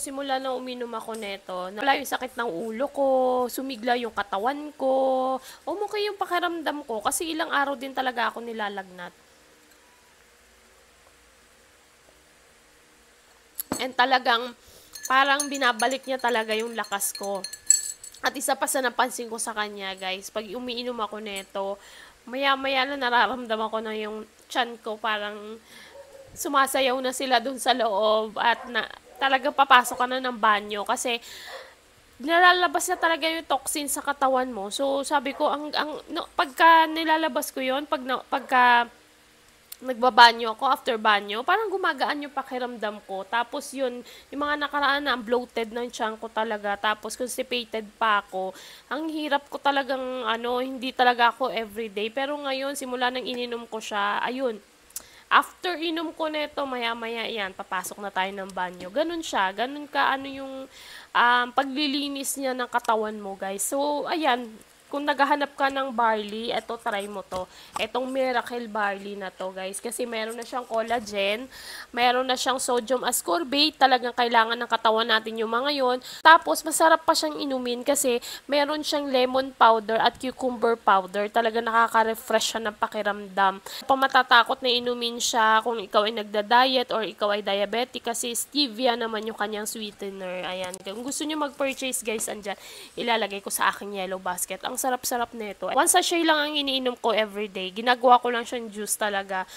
simula na uminom ako neto, wala yung sakit ng ulo ko, sumigla yung katawan ko, umukay yung pakiramdam ko kasi ilang araw din talaga ako nilalagnat. And talagang parang binabalik niya talaga yung lakas ko. At isa pa sa napansin ko sa kanya, guys, pag umiinom ako neto, maya-maya na nararamdaman ko na yung tiyan ko parang sumasayaw na sila dun sa loob at na talaga papasok ka na ng banyo kasi nilalabas na talaga yung toxin sa katawan mo. So sabi ko no, pagka nilalabas ko yon pagka nagbabanyo ako after banyo, parang gumagaan yung pakiramdam ko. Tapos yun, yung mga nakaraan na bloated ng tiyan ko talaga. Tapos constipated pa ako. Ang hirap ko talagang hindi talaga ako everyday. Pero ngayon, simula nang ininom ko siya, ayun, after inom ko nito, maya-maya yan, papasok na tayo ng banyo. Ganun siya, ganun ka, yung paglilinis niya ng katawan mo, guys. So, ayan, kung naghahanap ka ng barley, eto, try mo to. Etong Miracle Barley na to, guys. Kasi meron na siyang collagen, meron na siyang sodium ascorbate, talagang kailangan ng katawan natin yung mga yon. Tapos, masarap pa siyang inumin kasi meron siyang lemon powder at cucumber powder. Talagang nakaka-refresh siya ng pakiramdam. Pamatatakot na inumin siya kung ikaw ay nagda-diet or ikaw ay diabetic kasi stevia naman yung kanyang sweetener. Ayan. Kung gusto nyo mag-purchase, guys, andyan, ilalagay ko sa aking yellow basket. Ang sarap-sarap nito. One sachet lang ang iniinom ko everyday. Ginagawa ko lang siyang juice talaga.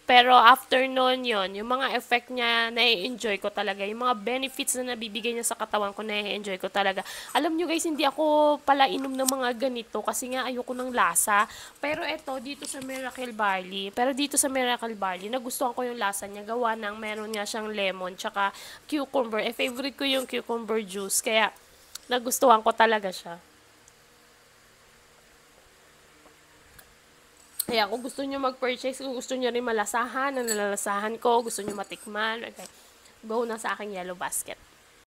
Pero after nun yun, yung mga effect niya, na-enjoy ko talaga. Yung mga benefits na nabibigay niya sa katawan ko, na-enjoy ko talaga. Alam nyo guys, hindi ako pala inom ng mga ganito kasi nga ayoko ng lasa. Pero eto, dito sa Miracle Barley, nagustuhan ko yung lasa niya. Gawa ng meron nga siyang lemon, tsaka cucumber. Favorite ko yung cucumber juice, kaya nagustuhan ko talaga siya. Kaya kung gusto nyo mag-purchase, kung gusto nyo rin malasahan, nalalasahan ko, gusto nyo matikman, okay, go na sa aking yellow basket.